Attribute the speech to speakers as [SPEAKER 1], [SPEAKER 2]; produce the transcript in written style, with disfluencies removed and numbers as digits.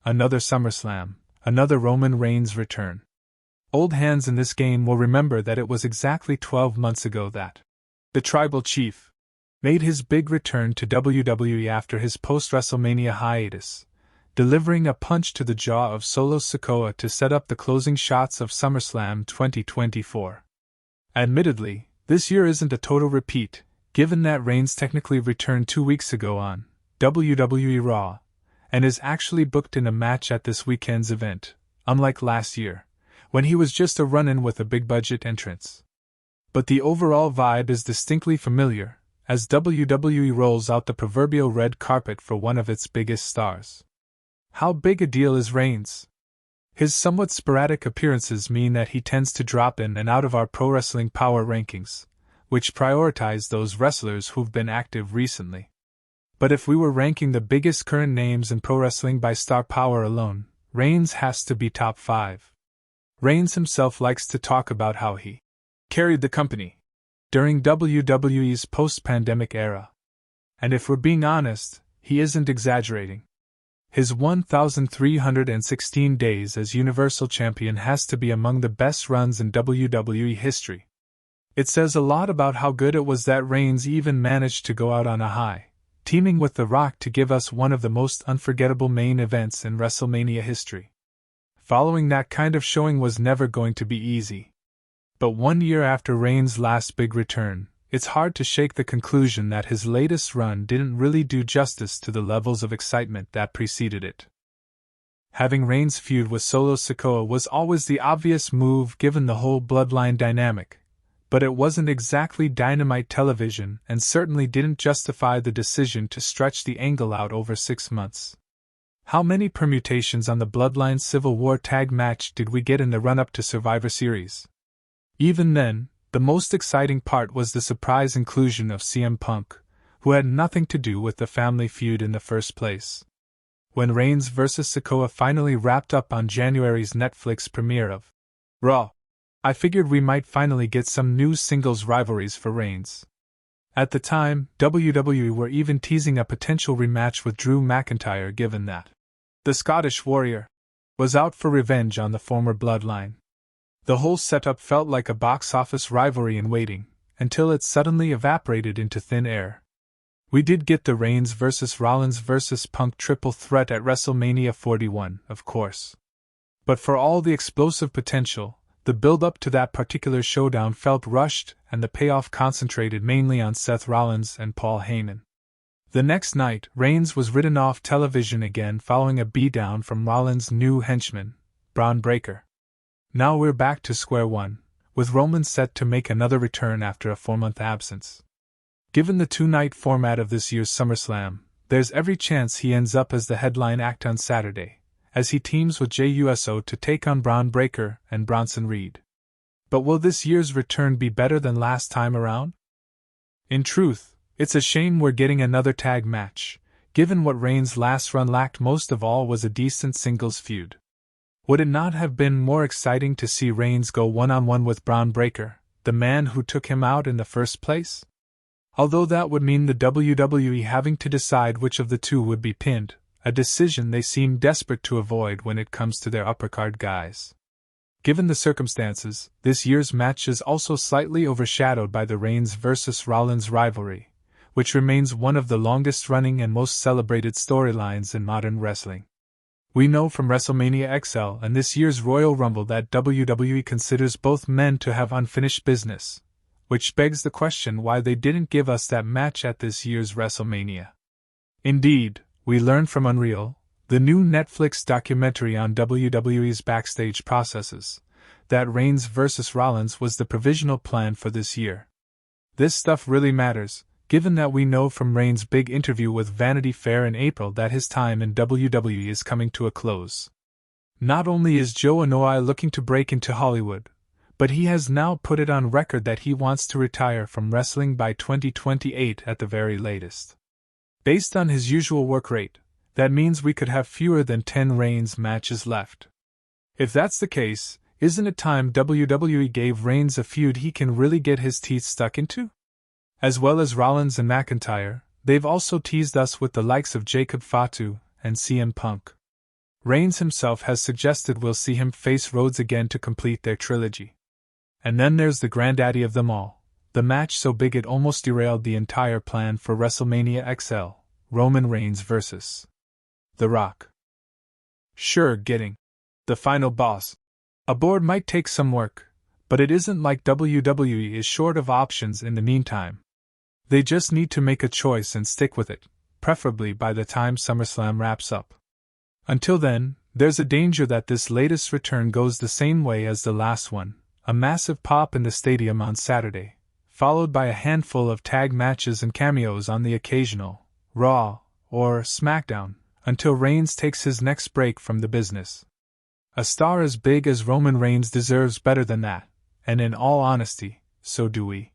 [SPEAKER 1] Another SummerSlam, another Roman Reigns return. Old hands in this game will remember that it was exactly 12 months ago that the Tribal Chief made his big return to WWE after his post-WrestleMania hiatus, delivering a punch to the jaw of Solo Sikoa to set up the closing shots of SummerSlam 2024. Admittedly, this year isn't a total repeat, given that Reigns technically returned 2 weeks ago on WWE Raw, and is actually booked in a match at this weekend's event, unlike last year, when he was just a run-in with a big-budget entrance. But the overall vibe is distinctly familiar, as WWE rolls out the proverbial red carpet for one of its biggest stars. How big a deal is Reigns? His somewhat sporadic appearances mean that he tends to drop in and out of our pro wrestling power rankings, which prioritize those wrestlers who've been active recently. But if we were ranking the biggest current names in pro wrestling by star power alone, Reigns has to be top 5. Reigns himself likes to talk about how he carried the company during WWE's post-pandemic era. And if we're being honest, he isn't exaggerating. His 1,316 days as Universal Champion has to be among the best runs in WWE history. It says a lot about how good it was that Reigns even managed to go out on a high, teaming with The Rock to give us one of the most unforgettable main events in WrestleMania history. Following that kind of showing was never going to be easy. But 1 year after Reigns' last big return, it's hard to shake the conclusion that his latest run didn't really do justice to the levels of excitement that preceded it. Having Reigns feud with Solo Sikoa was always the obvious move given the whole bloodline dynamic, but it wasn't exactly dynamite television and certainly didn't justify the decision to stretch the angle out over 6 months. How many permutations on the Bloodline Civil War tag match did we get in the run-up to Survivor Series? Even then, the most exciting part was the surprise inclusion of CM Punk, who had nothing to do with the family feud in the first place. When Reigns vs. Sikoa finally wrapped up on January's Netflix premiere of Raw, I figured we might finally get some new singles rivalries for Reigns. At the time, WWE were even teasing a potential rematch with Drew McIntyre given that the Scottish Warrior was out for revenge on the former Bloodline. The whole setup felt like a box office rivalry in waiting, until it suddenly evaporated into thin air. We did get the Reigns vs. Rollins vs. Punk triple threat at WrestleMania 41, of course. But for all the explosive potential, the build-up to that particular showdown felt rushed and the payoff concentrated mainly on Seth Rollins and Paul Heyman. The next night, Reigns was written off television again following a beatdown from Rollins' new henchman, Braun Breaker. Now we're back to square one, with Roman set to make another return after a 4-month absence. Given the 2-night format of this year's SummerSlam, there's every chance he ends up as the headline act on Saturday, as he teams with Jey Uso to take on Braun Breaker and Bronson Reed. But will this year's return be better than last time around? In truth, it's a shame we're getting another tag match, given what Reigns' last run lacked most of all was a decent singles feud. Would it not have been more exciting to see Reigns go one-on-one with Braun Breaker, the man who took him out in the first place? Although that would mean the WWE having to decide which of the two would be pinned, a decision they seem desperate to avoid when it comes to their uppercard guys. Given the circumstances, this year's match is also slightly overshadowed by the Reigns vs. Rollins rivalry, which remains one of the longest-running and most celebrated storylines in modern wrestling. We know from WrestleMania XL and this year's Royal Rumble that WWE considers both men to have unfinished business, which begs the question why they didn't give us that match at this year's WrestleMania. Indeed, we learned from Unreal, the new Netflix documentary on WWE's backstage processes, that Reigns vs. Rollins was the provisional plan for this year. This stuff really matters, given that we know from Reigns' big interview with Vanity Fair in April that his time in WWE is coming to a close. Not only is Joe Anoa'i looking to break into Hollywood, but he has now put it on record that he wants to retire from wrestling by 2028 at the very latest. Based on his usual work rate, that means we could have fewer than 10 Reigns matches left. If that's the case, isn't it time WWE gave Reigns a feud he can really get his teeth stuck into? As well as Rollins and McIntyre, they've also teased us with the likes of Jacob Fatu and CM Punk. Reigns himself has suggested we'll see him face Rhodes again to complete their trilogy. And then there's the granddaddy of them all, the match so big it almost derailed the entire plan for WrestleMania XL, Roman Reigns vs. The Rock. Sure, getting the final boss aboard might take some work, but it isn't like WWE is short of options in the meantime. They just need to make a choice and stick with it, preferably by the time SummerSlam wraps up. Until then, there's a danger that this latest return goes the same way as the last one, a massive pop in the stadium on Saturday, followed by a handful of tag matches and cameos on the occasional Raw or SmackDown, until Reigns takes his next break from the business. A star as big as Roman Reigns deserves better than that, and in all honesty, so do we.